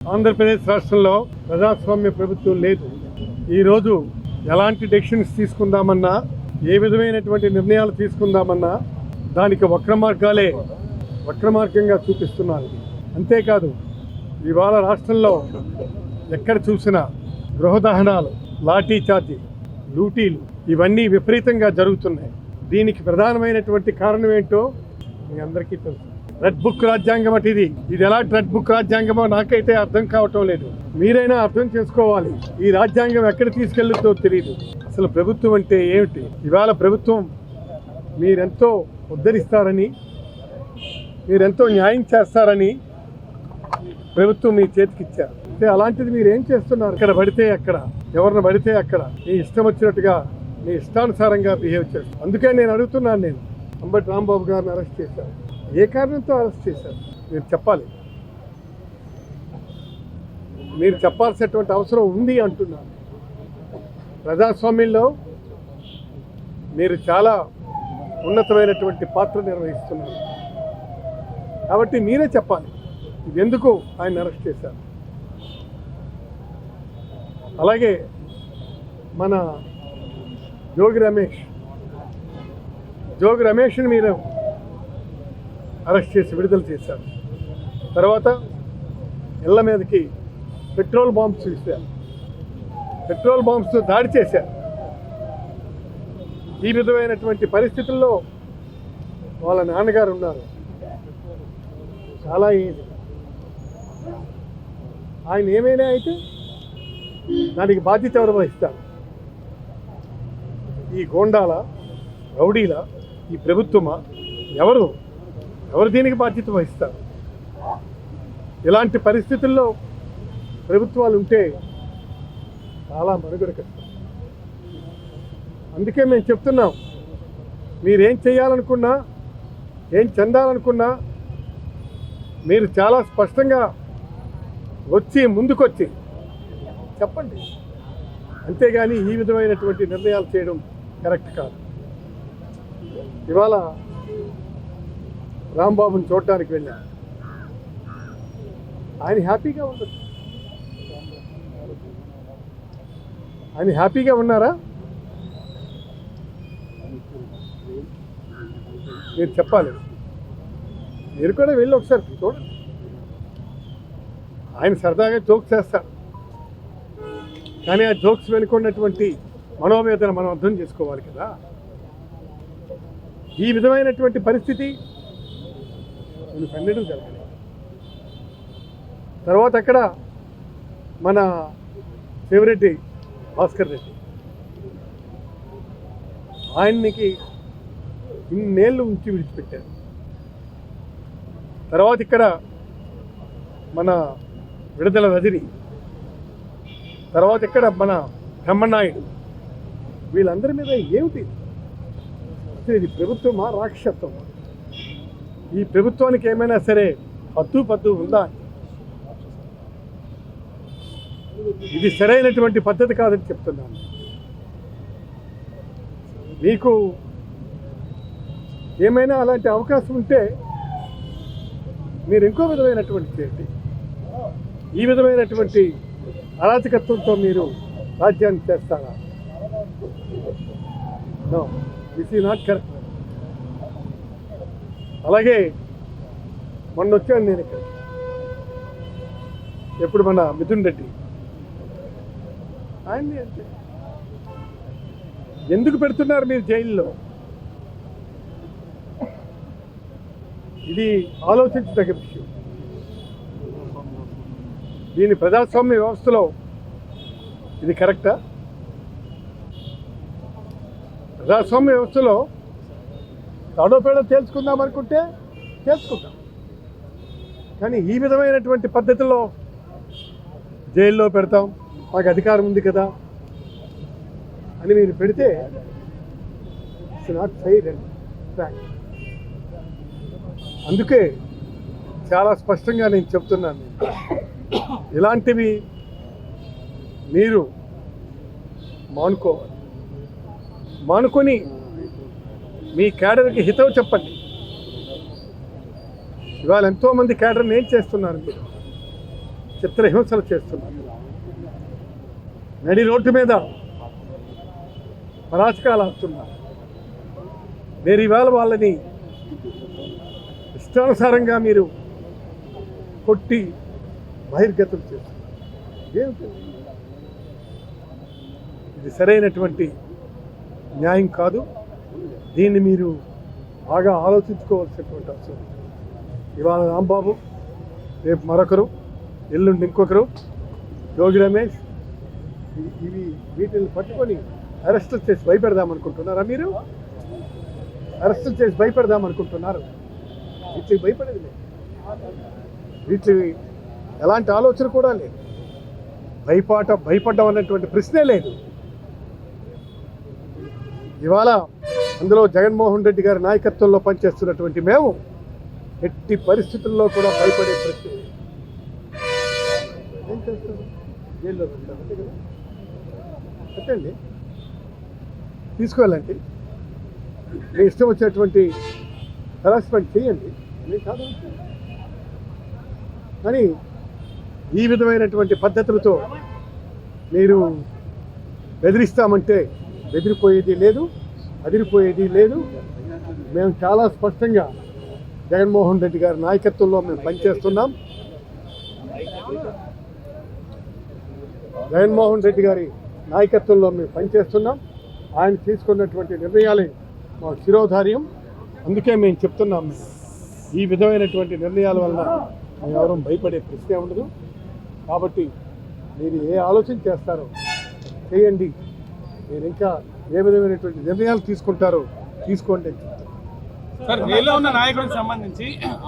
ఆంధ్రప్రదేశ్ రాష్ట్రంలో ప్రజాస్వామ్య ప్రభుత్వం లేదు. ఈరోజు ఎలాంటి డెసిషన్స్ తీసుకుందామన్నా, ఏ విధమైనటువంటి నిర్ణయాలు తీసుకుందామన్నా దానికి వక్రమార్గంగా చూపిస్తున్నారు. అంతేకాదు, ఇవాళ రాష్ట్రంలో ఎక్కడ చూసినా గృహదహనాలు, లాఠీ చార్జీ, లూటీలు ఇవన్నీ విపరీతంగా జరుగుతున్నాయి. దీనికి ప్రధానమైనటువంటి కారణం ఏంటో మీ అందరికీ తెలుసు. రెడ్ బుక్ రాజ్యాంగం అటు ఇది ఎలాంటి రెడ్ బుక్ రాజ్యాంగమో నాకైతే అర్థం కావటం లేదు. మీరైనా అర్థం చేసుకోవాలి. ఈ రాజ్యాంగం ఎక్కడ తీసుకెళ్తుందో తెలియదు. అసలు ప్రభుత్వం అంటే ఏమిటి? ఇవాళ ప్రభుత్వం మీరెంతో ఉద్ధరిస్తారని, మీరెంతో న్యాయం చేస్తారని ప్రభుత్వం మీ చేతికి ఇచ్చారు. అంటే అలాంటిది మీరు ఏం చేస్తున్నారు? ఇక్కడ పడితే అక్కడ, ఎవరిని పడితే అక్కడ మీ ఇష్టం వచ్చినట్టుగా, మీ ఇష్టానుసారంగా బిహేవ్ చేస్తారు. అందుకే నేను అడుగుతున్నాను, అంబటి రాంబాబు గారిని అరెస్ట్ చేశారు. ఏ కారణంతో అరెస్ట్ చేశారు? మీరు చెప్పాలి. మీరు చెప్పాల్సినటువంటి అవసరం ఉంది అంటున్నాను. ప్రజాస్వామ్యంలో మీరు చాలా ఉన్నతమైనటువంటి పాత్ర నిర్వహిస్తున్నారు. కాబట్టి మీరే చెప్పాలి ఇది ఎందుకు ఆయన అరెస్ట్ చేశారు. అలాగే మన జోగి రమేష్ని మీరు అరెస్ట్ చేసి విడుదల చేశారు. తర్వాత ఇళ్ల మీదకి పెట్రోల్ బాంబ్స్ ఇస్తారు, పెట్రోల్ బాంబ్స్ దాడి చేశారు. ఈ విధమైనటువంటి పరిస్థితుల్లో వాళ్ళ నాన్నగారు ఉన్నారు. చాలా ఏది ఆయన ఏమైనా అయితే దానికి బాధ్యత ఎవరు వహిస్తారు? ఈ గోండాల, రౌడీల, ఈ ప్రభుత్వమా? ఎవరు దీనికి బాధ్యత వహిస్తారు? ఇలాంటి పరిస్థితుల్లో ప్రభుత్వాలు ఉంటే చాలా మనుగడ కష్టం. అందుకే మేము చెప్తున్నాం, మీరేం చేయాలనుకున్నా, ఏం చెందాలనుకున్నా మీరు చాలా స్పష్టంగా ముందుకొచ్చి చెప్పండి. అంతేగాని ఈ విధమైనటువంటి నిర్ణయాలు చేయడం కరెక్ట్ కాదు. ఇవాళ రాంబాబుని చూడటానికి వెళ్ళాను. ఆయన హ్యాపీగా ఉండదు. ఆయన హ్యాపీగా ఉన్నారా? మీరు చెప్పాలి. మీరు కూడా వెళ్ళి ఒకసారి చూడండి. ఆయన సరదాగా జోక్స్ చేస్తారు, కానీ ఆ జోక్స్ వెనుకున్నటువంటి మనోవేదన మనం అర్థం చేసుకోవాలి కదా. ఈ విధమైనటువంటి పరిస్థితి పన్నెండు జరగలేదు. తర్వాత అక్కడ మన శివరెడ్డి భాస్కర్ రెడ్డి, ఆయనకి ఇన్నేళ్ళు ఉంచి విడిచిపెట్టారు. తర్వాత ఇక్కడ మన విడుదల రజని, తర్వాత ఇక్కడ మన బ్రహ్మనాయుడు, వీళ్ళందరి మీద ఏమిటి అసలు? ఇది ప్రభుత్వమా, రాక్షసత్వమా? ఈ ప్రభుత్వానికి ఏమైనా సరే పద్దు ఉందా? ఇది సరైనటువంటి పద్ధతి కాదని చెప్తున్నాను. మీకు ఏమైనా అలాంటి అవకాశం ఉంటే మీరు ఇంకో విధమైనటువంటి చేయండి. ఈ విధమైనటువంటి అరాచకత్వంతో మీరు రాజ్యాన్ని చేస్తారా? No, this is not correct. అలాగే మొన్న వచ్చాను నేను ఇక్కడ, ఎప్పుడు మన మిథున్ రెడ్డి, ఆయన్ని అంతే. ఎందుకు పెడుతున్నారు మీరు జైల్లో? ఇది ఆలోచించదగ్గ విషయం. దీని ప్రజాస్వామ్య వ్యవస్థలో ఇది కరెక్టా? ప్రజాస్వామ్య వ్యవస్థలో తాడోపేడో తేల్చుకుందాం అనుకుంటే తేల్చుకుందాం, కానీ ఈ విధమైనటువంటి పద్ధతిలో జైల్లో పెడతాం, మాకు అధికారం ఉంది కదా అని మీరు పెడితే it's not fair and frank. అందుకే చాలా స్పష్టంగా నేను చెప్తున్నాను, ఇలాంటివి మీరు మానుకొని మీ క్యాడర్కి హితవు చెప్పండి. ఇవాళ ఎంతోమంది క్యాడర్ని ఏం చేస్తున్నారు మీరు? చిత్రహింసలు చేస్తున్నారు. నడి రోడ్డు మీద పరాచకాలు ఆడుతున్నారు. మీరు ఇవాళ వాళ్ళని ఇష్టానుసారంగా మీరు కొట్టి బహిర్గతం చేస్తున్నారు. ఏమిటి ఇది? సరైనటువంటి న్యాయం కాదు. దీన్ని మీరు బాగా ఆలోచించుకోవాల్సినటువంటి అవసరం. ఇవాళ రాంబాబు, రేపు మరొకరు, ఎల్లుండి ఇంకొకరు, యోగి రమేష్, వీటిని పట్టుకొని అరెస్టులు చేసి భయపెడదామనుకుంటున్నారా? మీరు అరెస్టులు చేసి భయపెడదామనుకుంటున్నారు. వీటికి భయపడేది లేదు. వీటి ఎలాంటి ఆలోచన కూడా లేదు. భయపడ్డం అన్నటువంటి ప్రశ్నే లేదు. ఇవాళ అందులో జగన్మోహన్ రెడ్డి గారి నాయకత్వంలో పనిచేస్తున్నటువంటి మేము ఎట్టి పరిస్థితుల్లో కూడా భయపడే ప్రశ్న ఏం చేస్తారు? జైల్లో ఉంటారు అంతే కదా. పెట్టండి, తీసుకువెళ్ళండి, మీ ఇష్టం వచ్చినటువంటి హెరాస్మెంట్ చేయండి, నేను కాదు. కానీ ఈ విధమైనటువంటి పద్ధతులతో మీరు బెదిరిస్తామంటే బెదిరిపోయేది లేదు, అదిరిపోయేది లేదు. మేము చాలా స్పష్టంగా జగన్మోహన్ రెడ్డి గారి నాయకత్వంలో మేము పనిచేస్తున్నాం. జగన్మోహన్ రెడ్డి గారి నాయకత్వంలో మేము పనిచేస్తున్నాం. ఆయన తీసుకున్నటువంటి నిర్ణయాలే మా శిరోధార్యం. అందుకే మేము చెప్తున్నాం, ఈ విధమైనటువంటి నిర్ణయాల వలన మేము ఎవరూ భయపడే ప్రశ్నే ఉండదు. కాబట్టి మీరు ఏ ఆలోచన చేస్తారో చేయండి. మీరు ఇంకా ఏ విధమైనటువంటి నిర్ణయాలు తీసుకుంటారో తీసుకోండి. సార్, జైల్లో ఉన్న నాయకుడికి సంబంధించి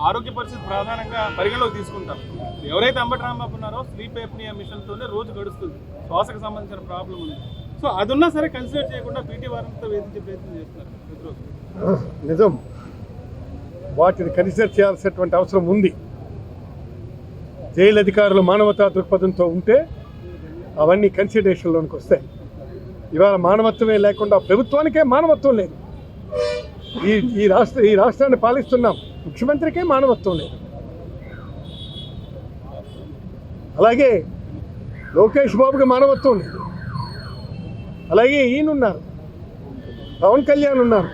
ఆరోగ్య పరిస్థితి ప్రధానంగా పరిగణలోకి తీసుకుంటారు. ఎవరైతే అంబటి రాంబాబు ఉన్నారో స్లీప్ ఎప్నియా మిషన్తోనే రోజు గడుస్తుంది. శ్వాసకు సంబంధించిన ప్రాబ్లం ఉంది. సో అదున్నా సరే కన్సిడర్ చేయకుండా పీటీ వారంతో వేధించే ప్రయత్నం చేస్తున్నారు ప్రతిరోజు. నిజం, వాటిని కన్సిడర్ చేయాల్సినటువంటి అవసరం ఉంది. జైలు అధికారులు మానవతా దృక్పథంతో ఉంటే అవన్నీ కన్సిడరేషన్లోనికి వస్తాయి. ఇవాళ మానవత్వమే లేకుండా ప్రభుత్వానికే మానవత్వం లేదు. ఈ రాష్ట్రాన్ని పాలిస్తున్నాం, ముఖ్యమంత్రికే మానవత్వం లేదు. అలాగే లోకేష్ బాబుకి మానవత్వం లేదు. అలాగే ఈయనున్నారు, పవన్ కళ్యాణ్ ఉన్నారు,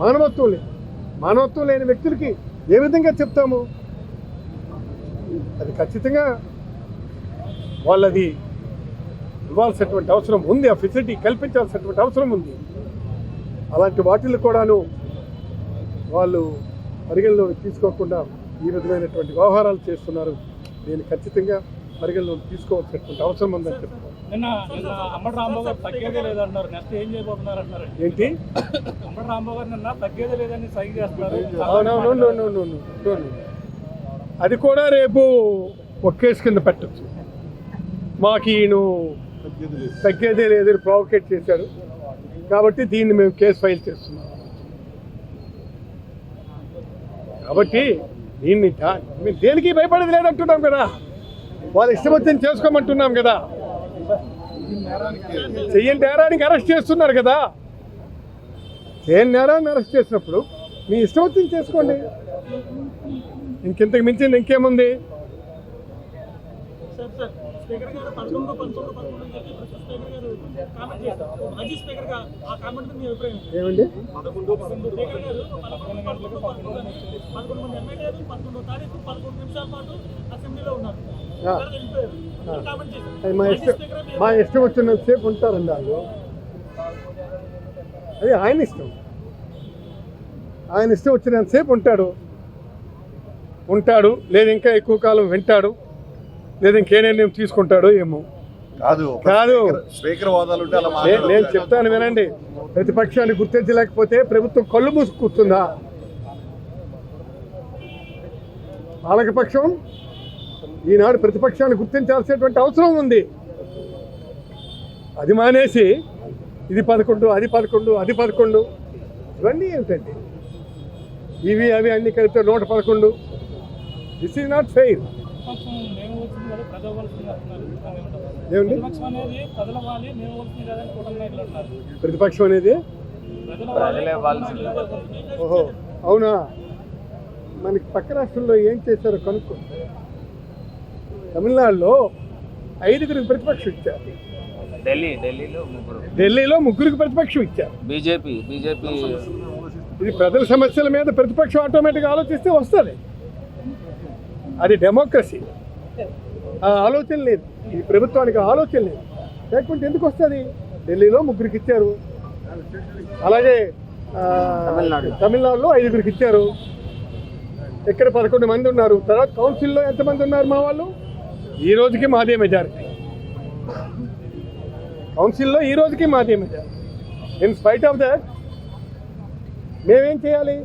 మానవత్వం లేదు. మానవత్వం లేని వ్యక్తులకి ఏ విధంగా చెప్తాము? అది ఖచ్చితంగా వాళ్ళది ఇవ్వాల్సినటువంటి అవసరం ఉంది. ఆ ఫెసిలిటీ కల్పించాల్సినటువంటి అవసరం ఉంది. అలాంటి వాటిని కూడాను వాళ్ళు పరిగణలో తీసుకోకుండా ఈ విధమైనటువంటి వ్యవహారాలు చేస్తున్నారు. దీన్ని ఖచ్చితంగా పరిగణలో తీసుకోవాల్సినటువంటి అవసరం ఉందని చెప్తున్నారు. నిన్న అంబటి రాంబాబు గారు తగ్గేదే లేదంటున్నారు. నెక్స్ట్ ఏం చేయబోతున్నారు అంటారు? ఏంటి? అంబటి రాంబాబు గారు నిన్న తగ్గేదే లేదని సైగ చేస్తున్నారు. అది కూడా రేపు ఒక కేసు కింద పెట్టచ్చు. మాకు ఈయన తగ్గేదే లేదని ప్రావోకేట్ చేశాడు కాబట్టి దీన్ని మేము కేసు ఫైల్ చేస్తున్నాం. కాబట్టి దీన్ని మేము దేనికి భయపడేది లేదంటున్నాం కదా. వాళ్ళు ఇష్టమొచ్చింది చేసుకోమంటున్నాం కదా. చెయ్యని నేరానికి అరెస్ట్ చేస్తున్నారు కదా. చేయని నేరాన్ని అరెస్ట్ చేసినప్పుడు మీ ఇష్టం వచ్చింది చేసుకోండి. ఇంకెంతకు మించింది ఇంకేముంది? ఏమండి? మా ఇష్టం వచ్చినంతసేపు ఉంటారండి వాళ్ళు. అది ఆయన ఇష్టం. ఆయన ఇష్టం వచ్చినంతసేపు ఉంటాడు లేదా ఇంకా ఎక్కువ కాలం వింటాడు లేదా ఇంకే నిర్ణయం తీసుకుంటాడో ఏమో. కాదు, స్పీకర్ హోదాలు ఉంటే అలా నేను చెప్తాను వినండి. ప్రతిపక్షాన్ని గుర్తించలేకపోతే ప్రభుత్వం కళ్ళు మూసి కూర్చుందా? పాలకపక్షం ఈనాడు ప్రతిపక్షాన్ని గుర్తించాల్సినటువంటి అవసరం ఉంది. అది మానేసి ఇది 11 అది 11 అది 11 ఇవన్నీ ఏమిటండి? ఇవి అవి అన్ని కలిపితే 111. This is not fair. ప్రతిపక్షం అనేది ఓహో అవునా? మనకి పక్క రాష్ట్రంలో ఏం చేశారో కనుక్కో. తమిళనాడులో 5గురికి ప్రతిపక్షం ఇచ్చారు, ఢిల్లీలో 3గురికి ప్రతిపక్షం ఇచ్చారు. బీజేపీ ఇది ప్రజల సమస్యల మీద ప్రతిపక్షం ఆటోమేటిక్గా ఆలోచిస్తే వస్తుంది. అది డెమోక్రసీ. ఆ ఆలోచన లేదు, ఈ ప్రభుత్వానికి ఆలోచన లేదు. లేకుంటే ఎందుకు వస్తుంది? ఢిల్లీలో 3గురికి ఇచ్చారు, అలాగే తమిళనాడులో 5గురికి ఇచ్చారు. ఇక్కడ 11 మంది ఉన్నారు. తర్వాత కౌన్సిల్లో ఎంతమంది ఉన్నారు మా వాళ్ళు? ఈ రోజుకి మాదే మెజారిటీ. కౌన్సిల్లో ఈ రోజుకి మాదే majority. In spite of that మేమేం చేయాలి?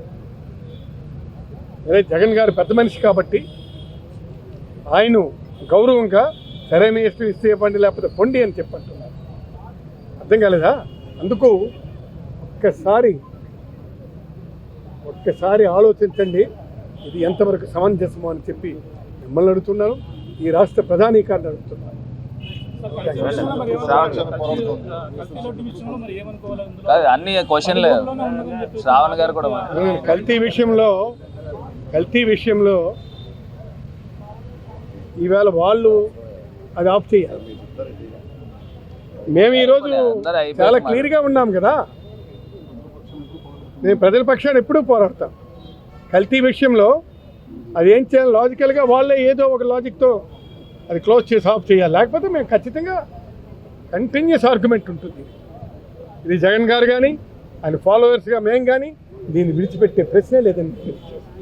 అదే జగన్ గారు పెద్ద మనిషి కాబట్టి ఆయన గౌరవంగా సరే మీ ఇష్టం ఇస్తే ఇవ్వండి, లేకపోతే పొండి అని చెప్పంటున్నారు. అర్థం కాలేదా? అందుకు ఒక్కసారి ఆలోచించండి, ఇది ఎంతవరకు సమంజసమో అని చెప్పి మిమ్మల్ని అడుగుతున్నాను, ఈ రాష్ట్ర ప్రధానికాన్ని అడుగుతున్నాను. అన్ని క్వశ్చన్లు శ్రావణ్ గారు కూడా కల్తీ విషయంలో ఈవేళ వాళ్ళు అది ఆఫ్ చేయాలి. మేము ఈరోజు చాలా క్లియర్గా ఉన్నాం కదా. మేము ప్రజల పక్షాన్ని ఎప్పుడూ పోరాడతాం. కల్తీ విషయంలో అది ఏం చేయాలి? లాజికల్గా వాళ్ళే ఏదో ఒక లాజిక్తో అది క్లోజ్ చేసి ఆఫ్ చేయాలి. లేకపోతే మేము ఖచ్చితంగా కంటిన్యూస్ ఆర్గ్యుమెంట్ ఉంటుంది. ఇది జగన్ గారు కానీ ఆయన ఫాలోవర్స్గా మేము కానీ దీన్ని విడిచిపెట్టే ప్రశ్నే లేదని